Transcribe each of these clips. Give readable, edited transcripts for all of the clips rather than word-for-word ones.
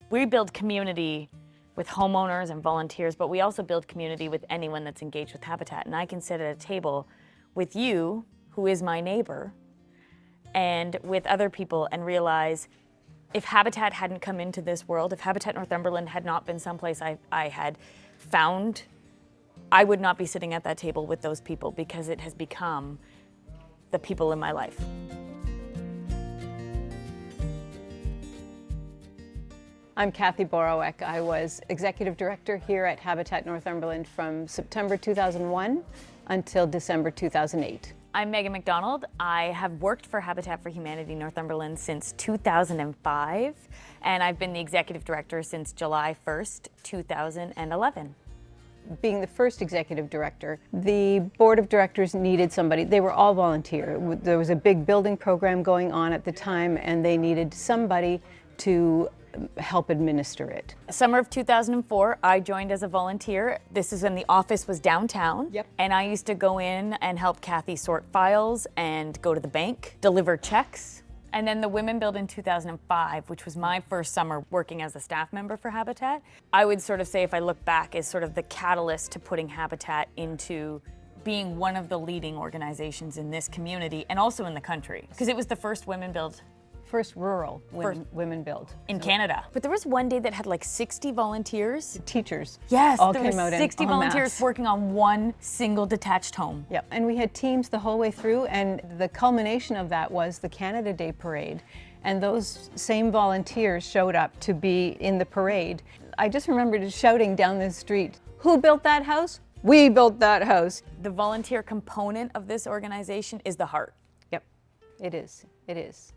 We build community with homeowners and volunteers, but we also build community with anyone that's engaged with Habitat. And I can sit at a table with you, who is my neighbor, and with other people and realize if Habitat hadn't come into this world, if Habitat Northumberland had not been someplace I had found, I would not be sitting at that table with those people because it has become the people in my life. I'm Kathy Borowek. I was Executive Director here at Habitat Northumberland from September 2001 until December 2008. I'm Megan McDonald. I have worked for Habitat for Humanity Northumberland since 2005, and I've been the Executive Director since July 1st, 2011. Being the first Executive Director, the Board of Directors needed somebody. They were all volunteer. There was a big building program going on at the time, and they needed somebody to help administer it. Summer of 2004, I joined as a volunteer. This is when the office was downtown. Yep. And I used to go in and help Kathy sort files and go to the bank, deliver checks. And then the Women Build in 2005, which was my first summer working as a staff member for Habitat. I would sort of say, if I look back, is sort of the catalyst to putting Habitat into being one of the leading organizations in this community and also in the country, because it was the first Women Build. First rural women build. In Canada. But there was one day that had like 60 volunteers. The teachers Yes, all there came were out 60 en volunteers masse. working on one single detached home. Yep, and we had teams the whole way through, and the culmination of that was the Canada Day Parade. And those same volunteers showed up to be in the parade. I just remembered shouting down the street, "Who built that house? We built that house." The volunteer component of this organization is the heart. Yep, it is. It is.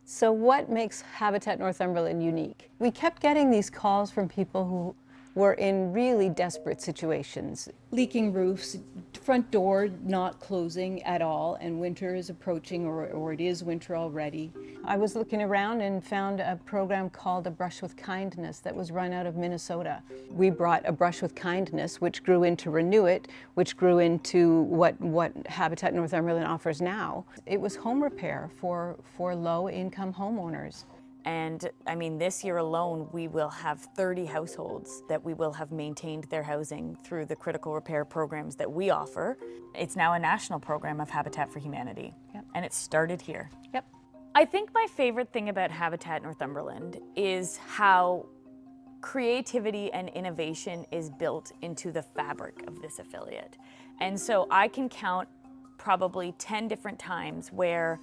So what makes Habitat Northumberland unique? We kept getting these calls from people who were in really desperate situations. Leaking roofs, front door not closing at all, and winter is approaching, or it is winter already. I was looking around and found a program called A Brush with Kindness that was run out of Minnesota. We brought A Brush with Kindness, which grew into Renew It, which grew into what Habitat Northumberland offers now. It was home repair for low-income homeowners. And I mean, this year alone, we will have 30 households that we will have maintained their housing through the critical repair programs that we offer. It's now a national program of Habitat for Humanity. Yep. And it started here. Yep. I think my favorite thing about Habitat Northumberland is how creativity and innovation is built into the fabric of this affiliate. And so I can count probably 10 different times where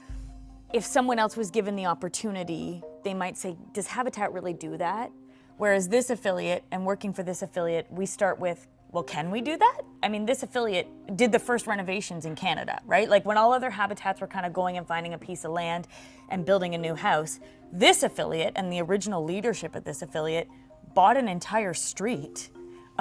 if someone else was given the opportunity, they might say, does Habitat really do that? Whereas this affiliate, and working for this affiliate, we start with, well, can we do that? I mean, this affiliate did the first renovations in Canada, right? Like when all other habitats were kind of going and finding a piece of land and building a new house, this affiliate and the original leadership at this affiliate bought an entire street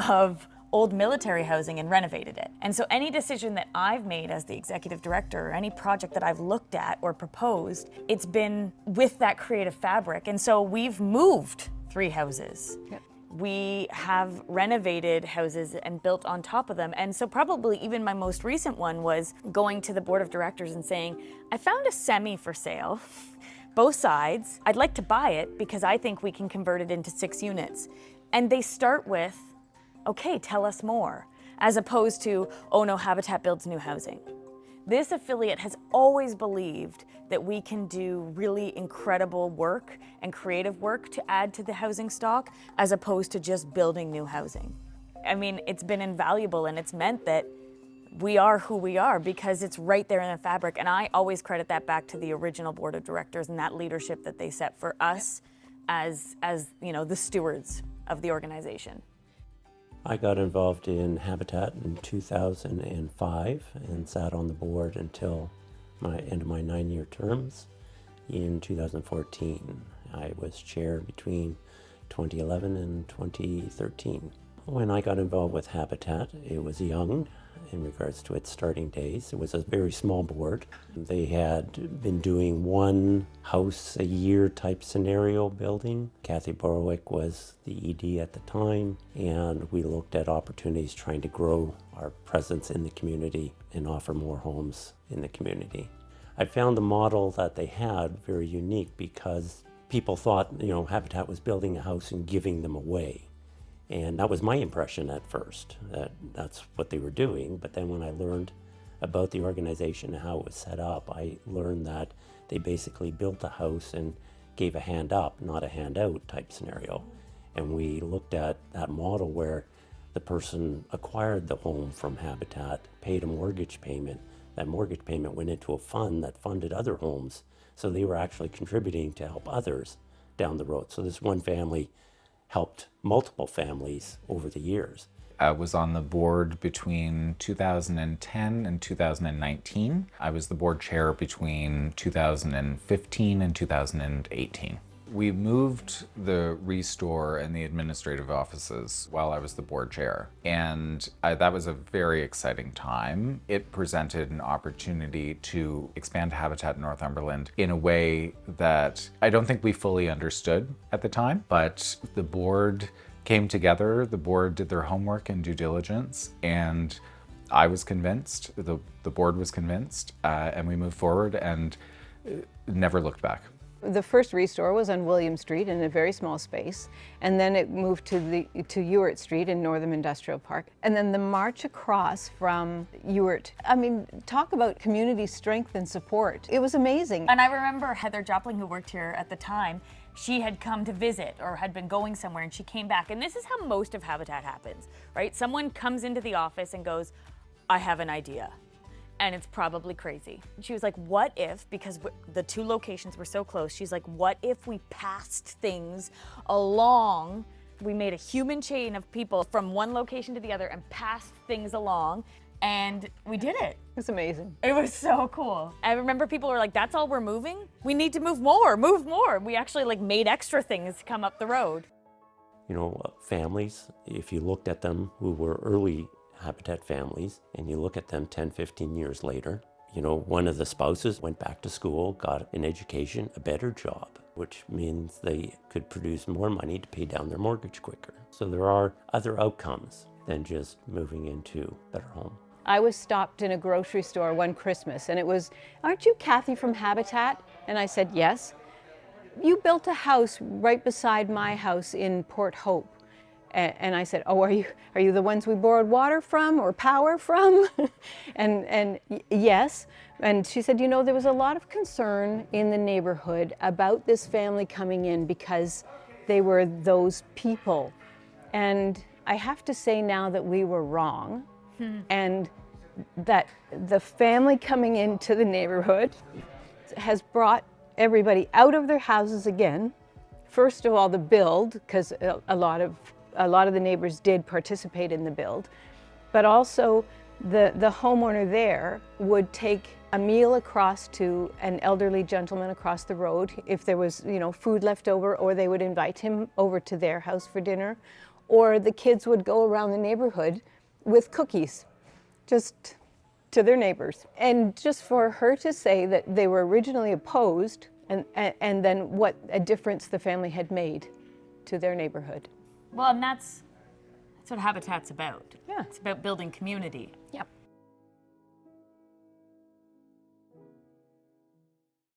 of old military housing and renovated it. And so any decision that I've made as the executive director, or any project that I've looked at or proposed, it's been with that creative fabric. And so we've moved 3 houses. Yep. We have renovated houses and built on top of them. And so probably even my most recent one was going to the board of directors and saying, I found a semi for sale, both sides. I'd like to buy it because I think we can convert it into 6 units. And they start with, okay, tell us more, as opposed to, oh no, Habitat builds new housing. This affiliate has always believed that we can do really incredible work and creative work to add to the housing stock, as opposed to just building new housing. I mean, it's been invaluable, and it's meant that we are who we are because it's right there in the fabric. And I always credit that back to the original board of directors and that leadership that they set for us as you know, the stewards of the organization. I got involved in Habitat in 2005 and sat on the board until my end of my 9-year terms in 2014. I was chair between 2011 and 2013. When I got involved with Habitat, it was young in regards to its starting days. It was a very small board. They had been doing one house a year type scenario building. Kathy Borowek was the ED at the time, and we looked at opportunities trying to grow our presence in the community and offer more homes in the community. I found the model that they had very unique because people thought, Habitat was building a house and giving them away. And that was my impression at first, that that's what they were doing. But then when I learned about the organization and how it was set up, I learned that they basically built a house and gave a hand up, not a handout type scenario. And we looked at that model where the person acquired the home from Habitat, paid a mortgage payment. That mortgage payment went into a fund that funded other homes. So they were actually contributing to help others down the road. So this one family helped multiple families over the years. I was on the board between 2010 and 2019. I was the board chair between 2015 and 2018. We moved the Restore and the administrative offices while I was the board chair. And that was a very exciting time. It presented an opportunity to expand Habitat Northumberland in a way that I don't think we fully understood at the time, but the board came together, the board did their homework and due diligence, and I was convinced, the board was convinced, and we moved forward and never looked back. The first Restore was on William Street in a very small space, and then it moved to Ewart Street in Northam Industrial Park. And then the march across from Ewart, I mean, talk about community strength and support. It was amazing. And I remember Heather Jopling, who worked here at the time, she had come to visit or had been going somewhere, and she came back. And this is how most of Habitat happens, right? Someone comes into the office and goes, I have an idea. And it's probably crazy. She was like, what if, because the two locations were so close, she's like, what if we passed things along? We made a human chain of people from one location to the other and passed things along, and we did it. It's amazing. It was so cool. I remember people were like, that's all we're moving? We need to move more, move more. We actually made extra things come up the road. Families, if you looked at them who were early Habitat families, and you look at them 10, 15 years later, one of the spouses went back to school, got an education, a better job, which means they could produce more money to pay down their mortgage quicker. So there are other outcomes than just moving into a better home. I was stopped in a grocery store one Christmas, and it was, aren't you Kathy from Habitat? And I said, yes. You built a house right beside my house in Port Hope. And I said, oh, are you the ones we borrowed water from or power from? and yes. And she said, there was a lot of concern in the neighborhood about this family coming in because they were those people. And I have to say now that we were wrong, and that the family coming into the neighborhood has brought everybody out of their houses again. First of all, the build, because a lot of the neighbors did participate in the build, but also the homeowner there would take a meal across to an elderly gentleman across the road if there was, food left over, or they would invite him over to their house for dinner, or the kids would go around the neighborhood with cookies, just to their neighbors. And just for her to say that they were originally opposed, and then what a difference the family had made to their neighborhood. Well, and that's what Habitat's about. Yeah. It's about building community. Yep.